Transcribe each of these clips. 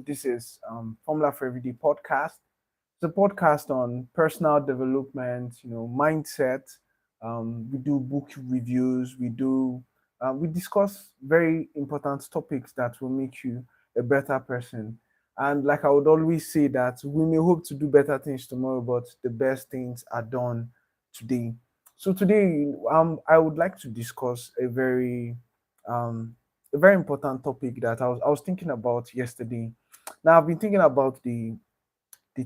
this is Formula for Everyday podcast. It's a podcast on personal development, mindset. We do book reviews. We discuss very important topics that will make you a better person. And like I would always say that we may hope to do better things tomorrow, but the best things are done today. So today, I would like to discuss um, a very important topic that I was thinking about yesterday. Now I've been thinking about the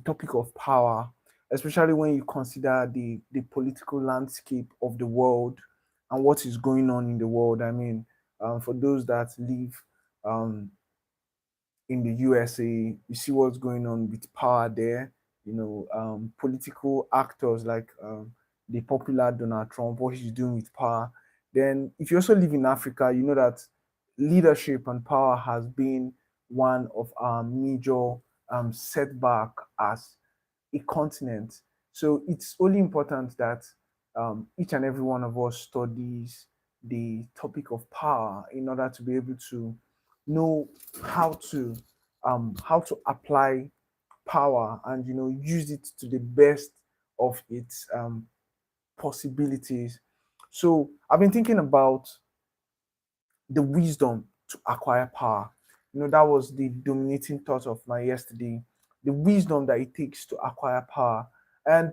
topic of power, especially when you consider the political landscape of the world and what is going on in the world. I mean, for those that live um, in the USA, you see what's going on with power there. Political actors like the popular Donald Trump, what he's doing with power. Then, if you also live in Africa, you know that leadership and power has been one of our major setback as a continent. So it's only important that each and every one of us studies the topic of power in order to be able to know how to how to apply power and use it to the best of its possibilities. So I've been thinking about the wisdom to acquire power. That was the dominating thought of my yesterday. The wisdom that it takes to acquire power. And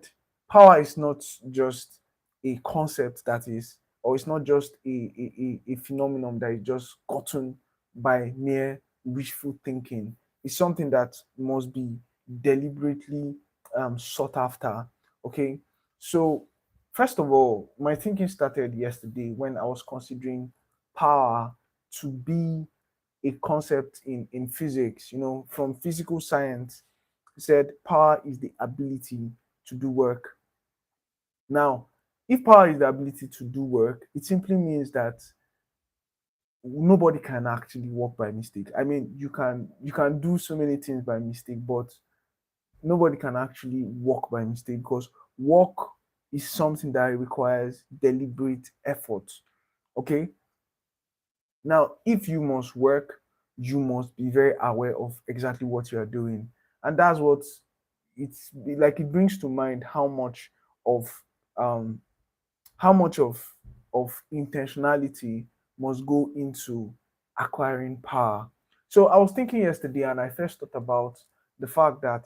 power is not just a concept that is, or it's not just a phenomenon that is just gotten by mere wishful thinking. It's something that must be deliberately sought after. Okay. So, first of all, my thinking started yesterday when I was considering power to be a concept in physics, from physical science. He said power is the ability to do work. Now, if power is the ability to do work, it simply means that nobody can actually work by mistake. I mean, you can do so many things by mistake, but nobody can actually work by mistake because work is something that requires deliberate effort. Okay. Now, if you must work, you must be very aware of exactly what you are doing. And that's what it's like. It brings to mind of um how much of intentionality must go into acquiring power. So I was thinking yesterday and I first thought about the fact that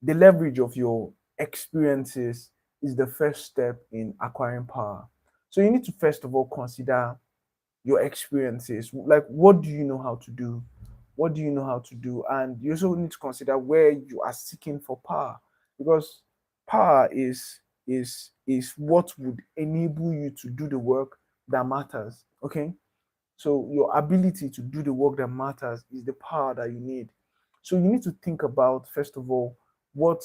the leverage of your experiences is the first step in acquiring power. So you need to first of all consider your experiences, like what do you know how to do, and you also need to consider where you are seeking for power, because power is what would enable you to do the work that matters. Okay, so your ability to do the work that matters is the power that you need. So you need to think about, first of all, what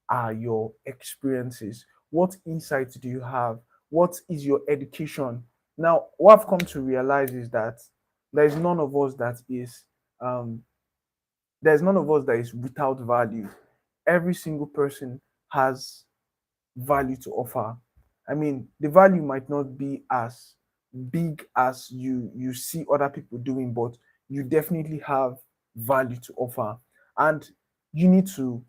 are your experiences? What insights do you have? What is your education? Now, what I've come to realize is that there's none of us that is um, there's none of us that is without value. Every single person has value to offer. I mean, the value might not be as big as you see other people doing, but you definitely have value to offer. And you need to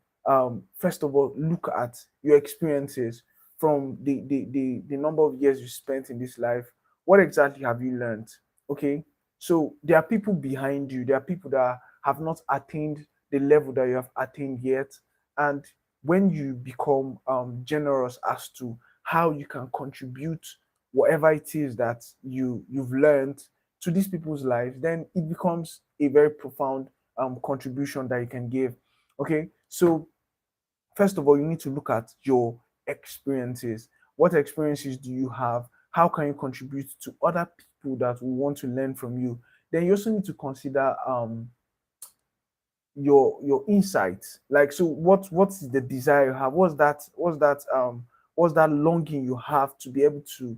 first of all look at your experiences from the number of years you spent in this life. What exactly have you learned? Okay. So there are people behind you, there are people that have not attained the level that you have attained yet. And when you become generous as to how you can contribute whatever it is that you've learned to these people's lives, then it becomes a very profound contribution that you can give. Okay, so first of all, you need to look at your experiences. What experiences do you have? How can you contribute to other people that will want to learn from you? Then you also need to consider your insights, like, so what's the desire you have, what's that longing you have to be able to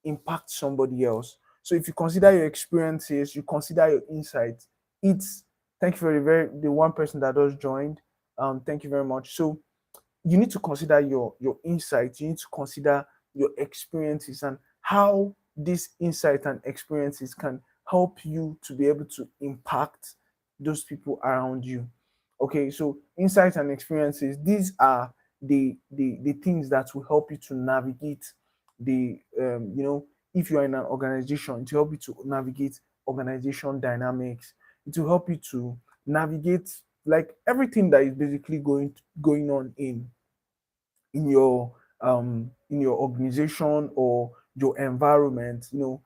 impact somebody else. So if you consider your experiences, you consider your insights, it's thank you the one person that just joined, thank you very much. So you need to consider your insights, you need to consider your experiences and how these insights and experiences can help you to be able to impact those people around you. Okay, so insights and experiences, these are the things that will help you to navigate the if you are in an organization, to help you to navigate organization dynamics. It will help you to navigate like everything that is basically going on in your organization or your environment. You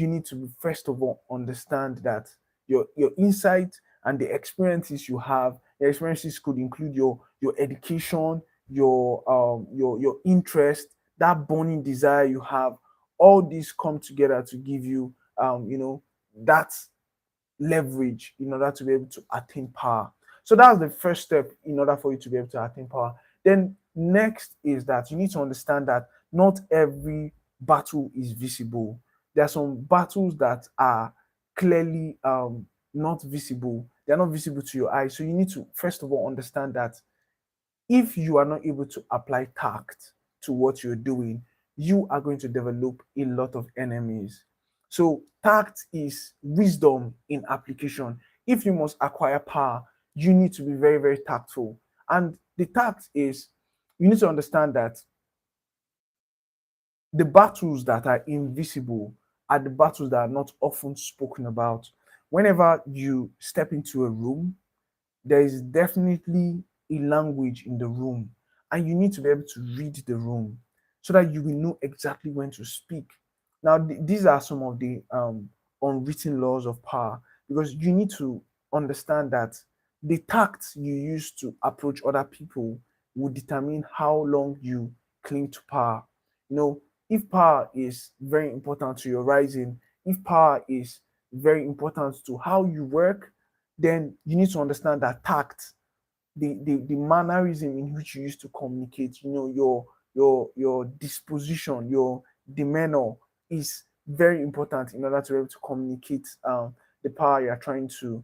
need to first of all understand that your insight and the experiences you have. Your experiences could include your education, your interest, that burning desire you have. All these come together to give you that leverage in order to be able to attain power. So that's the first step in order for you to be able to attain power. Then next is that you need to understand that not every battle is visible. There are some battles that are clearly not visible. They're not visible to your eyes. So you need to first of all understand that if you are not able to apply tact to what you're doing, you are going to develop a lot of enemies. So, tact is wisdom in application. If you must acquire power, you need to be very, very tactful. And the tact is you need to understand that the battles that are invisible are the battles that are not often spoken about. Whenever you step into a room, there is definitely a language in the room, and you need to be able to read the room so that you will know exactly when to speak. Now, these are some of the unwritten laws of power, because you need to understand that the tact you use to approach other people will determine how long you cling to power. You know, if power is very important to your rising, if power is very important to how you work, then you need to understand that tact, the mannerism in which you used to communicate, your disposition, your demeanor is very important in order to be able to communicate the power you are trying to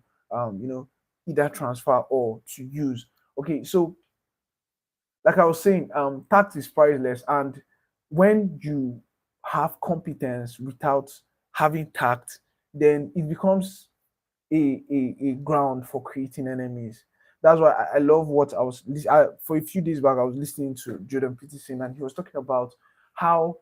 either transfer or to use. Okay, so like I was saying, tact is priceless, and when you have competence without having tact, then it becomes a ground for creating enemies. That's why I love what for a few days back. I was listening to Jordan Peterson, and he was talking about how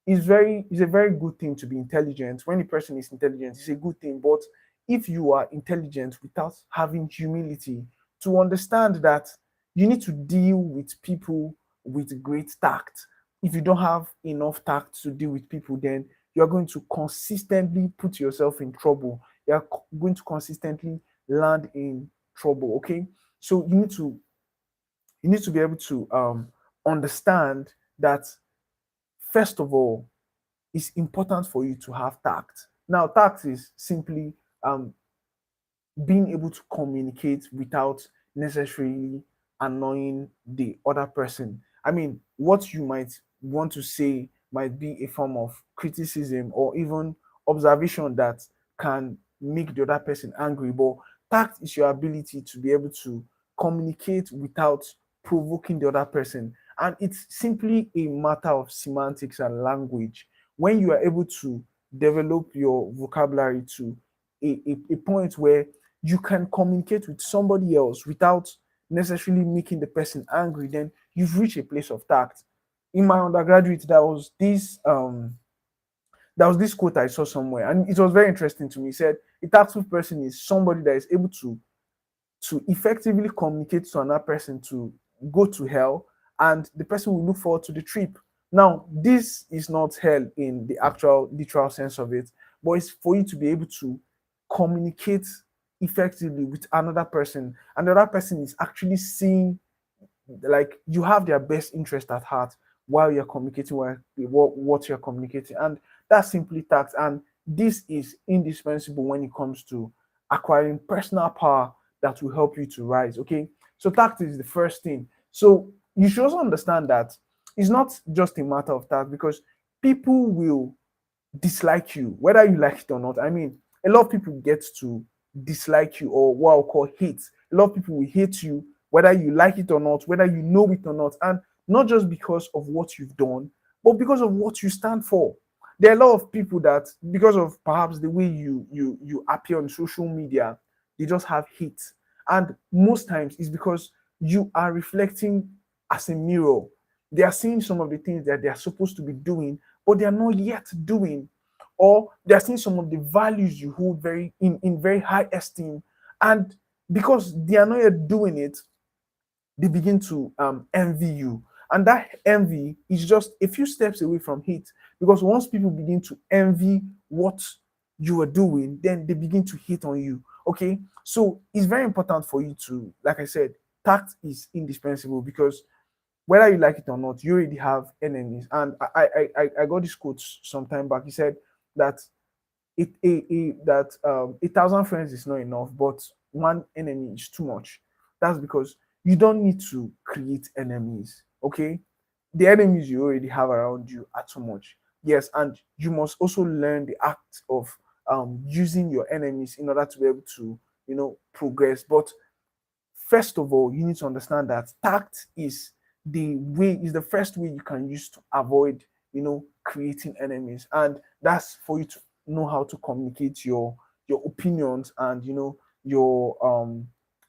it's a very good thing to be intelligent. When a person is intelligent, it's a good thing. But if you are intelligent without having humility to understand that you need to deal with people with great tact. If you don't have enough tact to deal with people, then you're going to consistently put yourself in trouble. You're going to consistently land in trouble. Okay. So you need to be able to understand that first of all, it's important for you to have tact. Now, tact is simply um, being able to communicate without necessarily annoying the other person. I mean, what you might want to say might be a form of criticism or even observation that can make the other person angry. But tact is your ability to be able to communicate without provoking the other person. And it's simply a matter of semantics and language. When you are able to develop your vocabulary to a point where you can communicate with somebody else without necessarily making the person angry, then you've reached a place of tact. In my undergraduate, there was this quote I saw somewhere, and it was very interesting to me. It said, a tactful person is somebody that is able to effectively communicate to another person to go to hell, and the person will look forward to the trip. Now, this is not hell in the actual literal sense of it, but it's for you to be able to communicate effectively with another person, and the other person is actually seeing like you have their best interest at heart while you're communicating what you're communicating, and that's simply tact. And this is indispensable when it comes to acquiring personal power that will help you to rise. Okay, so tact is the first thing. So you should also understand that it's not just a matter of tact, because people will dislike you whether you like it or not. I mean, a lot of people get to dislike you, or what I'll call hate. A lot of people will hate you whether you like it or not, whether you know it or not, and not just because of what you've done, but because of what you stand for. There are a lot of people that, because of perhaps the way you appear on social media, they just have hate. And most times it's because you are reflecting as a mirror. They are seeing some of the things that they are supposed to be doing, but they are not yet doing. Or they are seeing some of the values you hold in very high esteem. And because they are not yet doing it, they begin to envy you. And that envy is just a few steps away from hate. Because once people begin to envy what you are doing, then they begin to hate on you. Okay. So it's very important for you to, like I said, tact is indispensable because whether you like it or not, you already have enemies. And I got this quote some time back. He said that a thousand friends is not enough, but one enemy is too much. That's because you don't need to create enemies. Okay, the enemies you already have around you are too much. Yes, and you must also learn the act of using your enemies in order to be able to progress. But first of all, you need to understand that tact is the first way you can use to avoid creating enemies, and that's for you to know how to communicate your opinions and your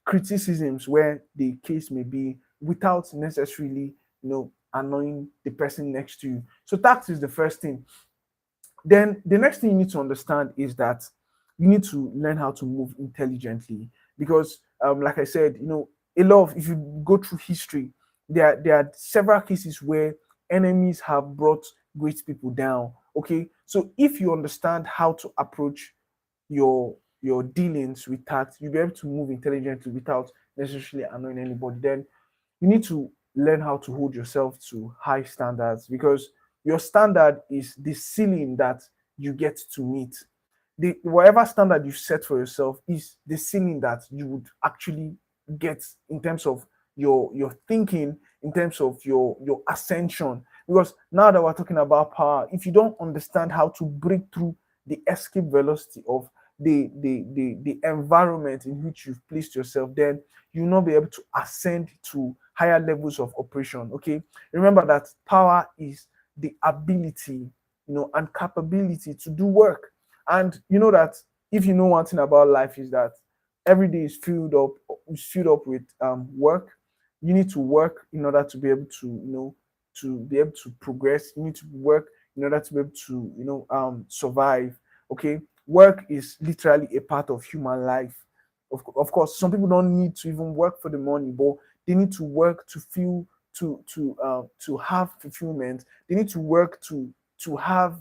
criticisms where the case may be without necessarily annoying the person next to you. So tact is the first thing. Then the next thing you need to understand is that you need to learn how to move intelligently because, like I said, a lot of if you go through history, there are several cases where enemies have brought great people down. Okay, so if you understand how to approach your dealings with tact, you'll be able to move intelligently without necessarily annoying anybody. Then you need to learn how to hold yourself to high standards because your standard is the ceiling that you get to meet. The whatever standard you set for yourself is the ceiling that you would actually get in terms of your thinking, in terms of your ascension. Because now that we're talking about power, if you don't understand how to break through the escape velocity of the environment in which you've placed yourself, then you'll not be able to ascend to higher levels of operation. Okay, remember that power is the ability and capability to do work. And you know that if you know one thing about life is that every day is filled up with work. You need to work in order to be able to be able to progress. You need to work in order to be able to survive. Okay, work is literally a part of human life. Of course, some people don't need to even work for the money, but they need to work to feel to have fulfillment. They need to work to have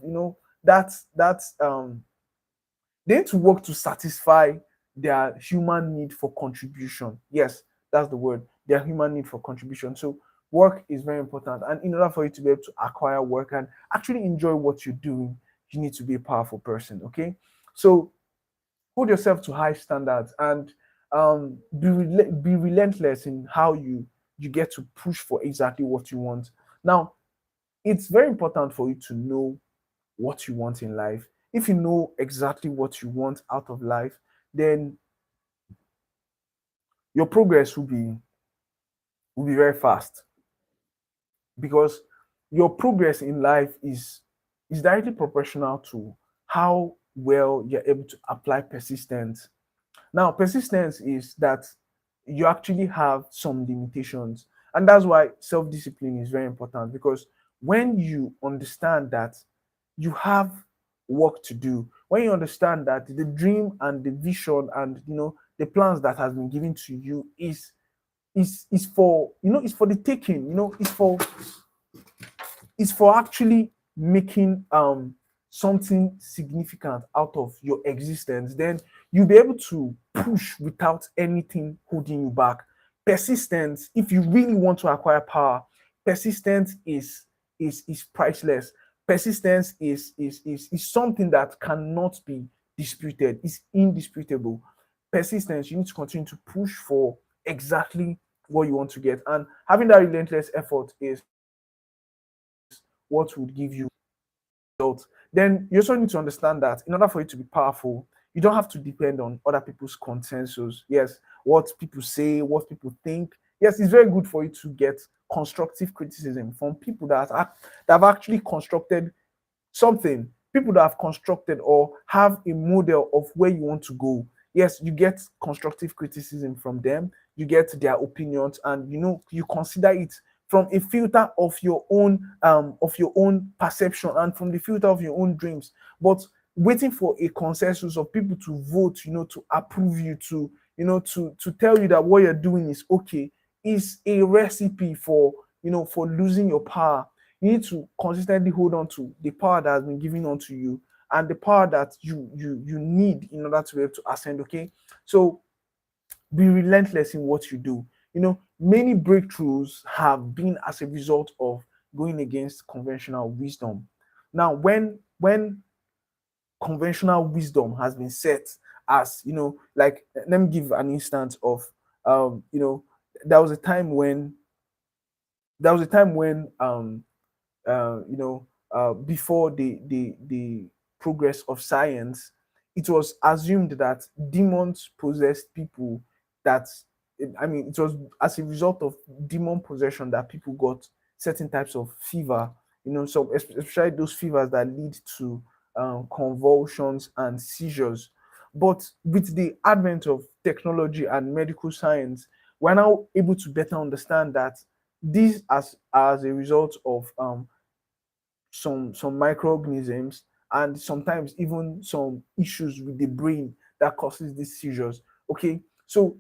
they need to work to satisfy their human need for contribution. Yes, that's the word. Their human need for contribution. So work is very important. And in order for you to be able to acquire work and actually enjoy what you're doing, you need to be a powerful person. Okay. So hold yourself to high standards and be relentless in how you get to push for exactly what you want. Now, it's very important for you to know what you want in life. If you know exactly what you want out of life, then your progress will be very fast because your progress in life is directly proportional to how well you're able to apply persistence. Now, persistence is that you actually have some limitations, and that's why self-discipline is very important because when you understand that you have work to do, when you understand that the dream and the vision and the plans that has been given to you is for it's for the taking, it's for actually making something significant out of your existence, then you'll be able to push without anything holding you back. Persistence, if you really want to acquire power, persistence is priceless. Persistence is something that cannot be disputed. It's indisputable. Persistence, you need to continue to push for exactly what you want to get, and having that relentless effort is what would give you results. Then you also need to understand that in order for you to be powerful, you don't have to depend on other people's consensus. Yes, what people say, what people think. Yes, it's very good for you to get constructive criticism from people that have actually constructed something, people that have constructed or have a model of where you want to go. Yes, you get constructive criticism from them, you get their opinions, and you consider it from a filter of your own perception and from the filter of your own dreams. But waiting for a consensus of people to vote, to approve you, to tell you that what you're doing is okay, is a recipe for for losing your power. You need to consistently hold on to the power that has been given unto you, and the power that you need in order to be able to ascend. Okay, so be relentless in what you do. Many breakthroughs have been as a result of going against conventional wisdom. Now, when conventional wisdom has been set as, like, let me give an instance of, there was a time when before the progress of science, it was assumed that demons possessed people. That I mean, it was as a result of demon possession that people got certain types of fever. So especially those fevers that lead to convulsions and seizures. But with the advent of technology and medical science, we're now able to better understand that these as a result of some microorganisms, and sometimes even some issues with the brain that causes these seizures. Okay, so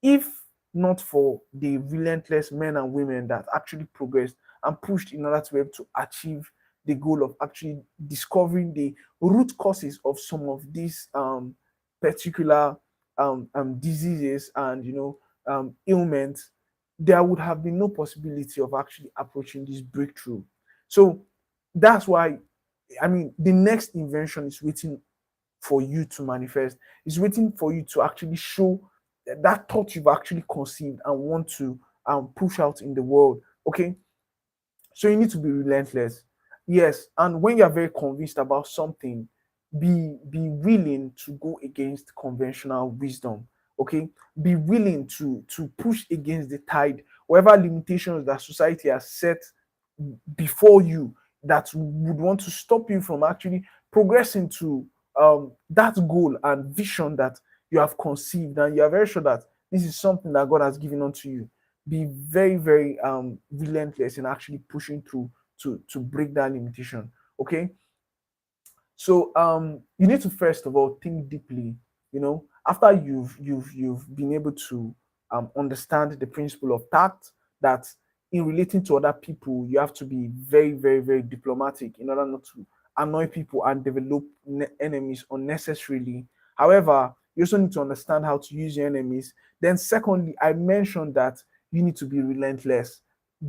if not for the relentless men and women that actually progressed and pushed in order to be able to achieve the goal of actually discovering the root causes of some of these particular diseases and ailments, there would have been no possibility of actually approaching this breakthrough. So that's why, I mean, the next invention is waiting for you to manifest. It's waiting for you to actually show that thought you've actually conceived and want to push out in the world. Okay, so you need to be relentless. Yes, and when you're very convinced about something, be willing to go against conventional wisdom. Okay, be willing to push against the tide, whatever limitations that society has set before you that would want to stop you from actually progressing to that goal and vision that you have conceived, and you are very sure that this is something that God has given unto you. Be very, very relentless in actually pushing through to break that limitation. Okay, so you need to first of all think deeply. After you've been able to understand the principle of tact, that in relating to other people you have to be very, very, very diplomatic in order not to annoy people and develop enemies unnecessarily. However, you also need to understand how to use your enemies. Then secondly, I mentioned that you need to be relentless.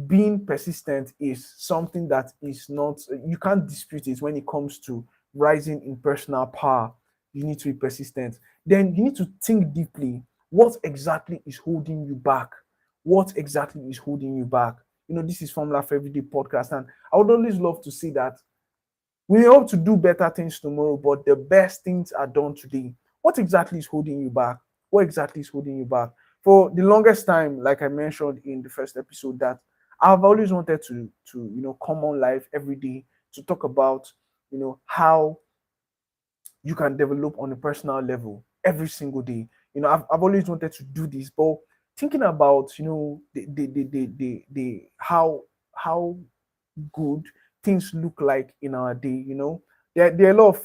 Being persistent is something that is not, you can't dispute it when it comes to rising in personal power. You need to be persistent. Then you need to think deeply. What exactly is holding you back? What exactly is holding you back? This is Formula for Everyday podcast, and I would always love to see that we hope to do better things tomorrow, but the best things are done today. What exactly is holding you back? What exactly is holding you back? For the longest time, like I mentioned in the first episode, that I've always wanted to come on live every day to talk about how you can develop on a personal level every single day. I've always wanted to do this, but thinking about the how good things look like in our day. There are a lot of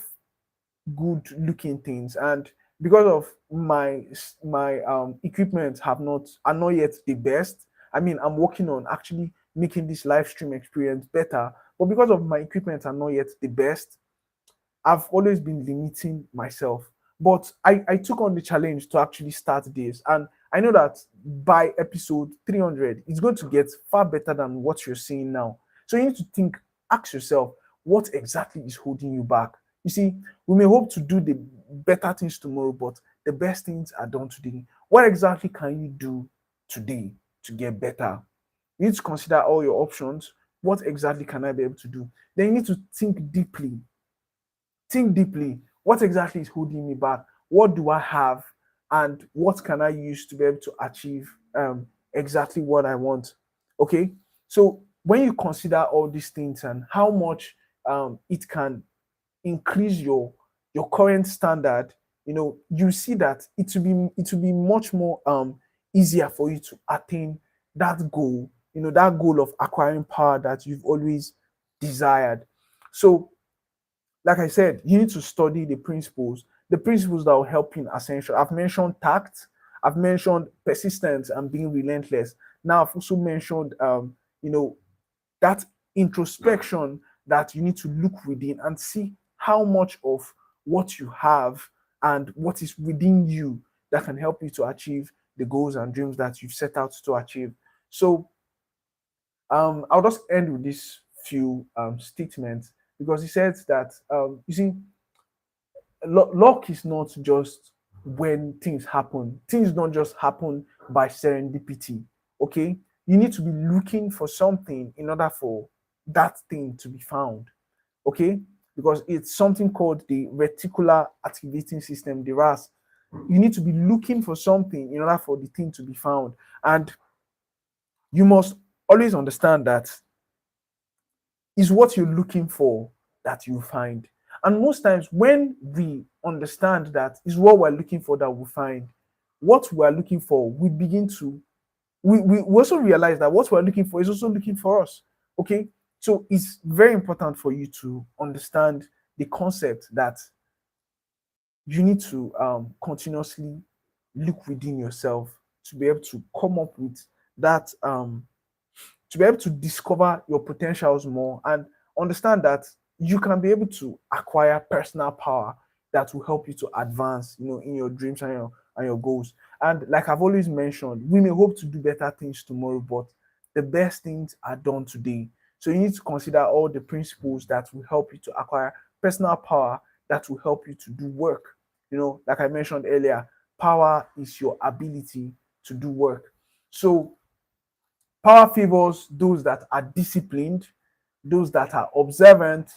good looking things, and because of my equipment are not yet the best. I mean, I'm working on actually making this live stream experience better, but because of my equipment are not yet the best, I've always been limiting myself. But I took on the challenge to actually start this. And I know that by episode 300, it's going to get far better than what you're seeing now. So you need to ask yourself, what exactly is holding you back? You see, we may hope to do the better things tomorrow, but the best things are done today. What exactly can you do today to get better? You need to consider all your options. What exactly can I be able to do? Then you need to think deeply. Think deeply. What exactly is holding me back? What do I have? And what can I use to be able to achieve exactly what I want? Okay. So when you consider all these things and how much it can increase your current standard, you see that it will be much more easier for you to attain that goal, that goal of acquiring power that you've always desired. So, like I said, you need to study the principles that will help you in ascension. I've mentioned tact, I've mentioned persistence and being relentless. Now I've also mentioned that introspection, that you need to look within and see how much of what you have and what is within you that can help you to achieve the goals and dreams that you've set out to achieve. So I'll just end with these few statements, because he says that you see, luck is not just when things happen. Things don't just happen by serendipity. Okay, you need to be looking for something in order for that thing to be found. Okay, because it's something called the reticular activating system, the RAS. You need to be looking for something in order for the thing to be found, and you must always understand that is what you're looking for that you find. And most times, when we understand that is what we're looking for that we find, what we're looking for, we begin to, we also realize that what we're looking for is also looking for us. Okay. So it's very important for you to understand the concept that you need to continuously look within yourself to be able to come up with that to be able to discover your potentials more and understand that you can be able to acquire personal power that will help you to advance, in your dreams and your goals. And like I've always mentioned, we may hope to do better things tomorrow, but the best things are done today. So you need to consider all the principles that will help you to acquire personal power that will help you to do work. Like I mentioned earlier, power is your ability to do work. So power favors those that are disciplined, those that are observant,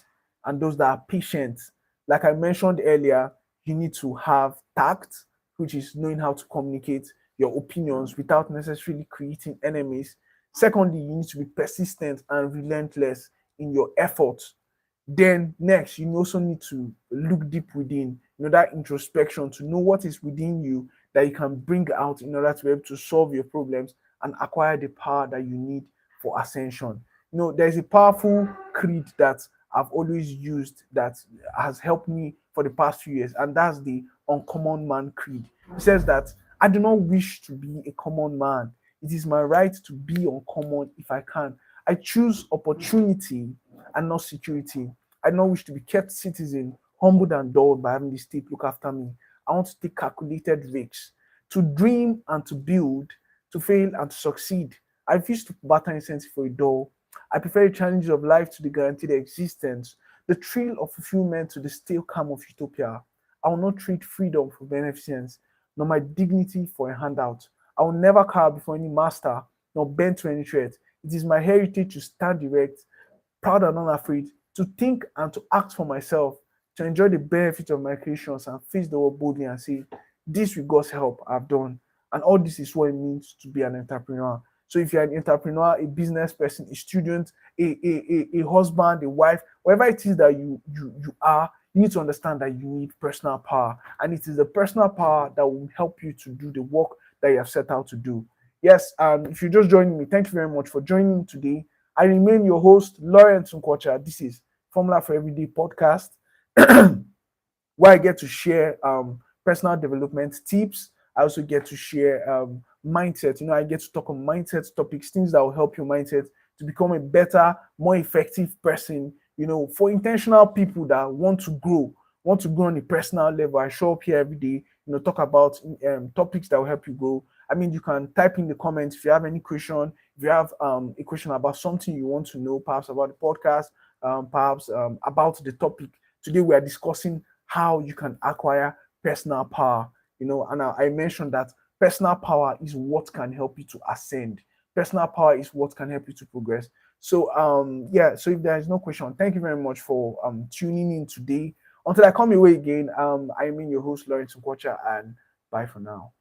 and those that are patient. Like I mentioned earlier, you need to have tact, which is knowing how to communicate your opinions without necessarily creating enemies. Secondly, you need to be persistent and relentless in your efforts. Then next, you also need to look deep within, that introspection to know what is within you that you can bring out in order to be able to solve your problems and acquire the power that you need for ascension. There's a powerful creed that I've always used that has helped me for the past few years, and that's the uncommon man creed. It says that I do not wish to be a common man. It is my right to be uncommon if I can. I choose opportunity and not security. I do not wish to be kept citizen, humbled and dulled by having the state look after me. I want to take calculated risks, to dream and to build, to fail and to succeed. I refuse to barter incentive for a doll. I prefer the challenges of life to the guaranteed existence, the thrill of fulfillment to the stale calm of utopia. I will not trade freedom for beneficence, nor my dignity for a handout. I will never cower before any master, nor bend to any threat. It is my heritage to stand erect, proud and unafraid, to think and to act for myself, to enjoy the benefit of my creations and face the world boldly and say, this with God's help I've done. And all this is what it means to be an entrepreneur. So if you're an entrepreneur, a business person, a student, a husband, a wife, whatever it is that you are, you need to understand that you need personal power. And it is the personal power that will help you to do the work that you have set out to do. Yes, if you're just joining me, thank you very much for joining me today. I remain your host, Lawrence Nkwocha. This is Formula for Everyday podcast, where I get to share personal development tips. I also get to share mindset. I get to talk on mindset topics, things that will help your mindset to become a better, more effective person. For intentional people that want to grow on a personal level. I show up here every day, talk about topics that will help you grow. I mean, you can type in the comments if you have any question. If you have a question about something you want to know, perhaps about the podcast, perhaps about the topic. Today we are discussing how you can acquire personal power. And I mentioned that personal power is what can help you to ascend. Personal power is what can help you to progress. So so if there is no question, thank you very much for tuning in today. Until I come your way again, I mean your host Lawrence Nkwocha, and bye for now.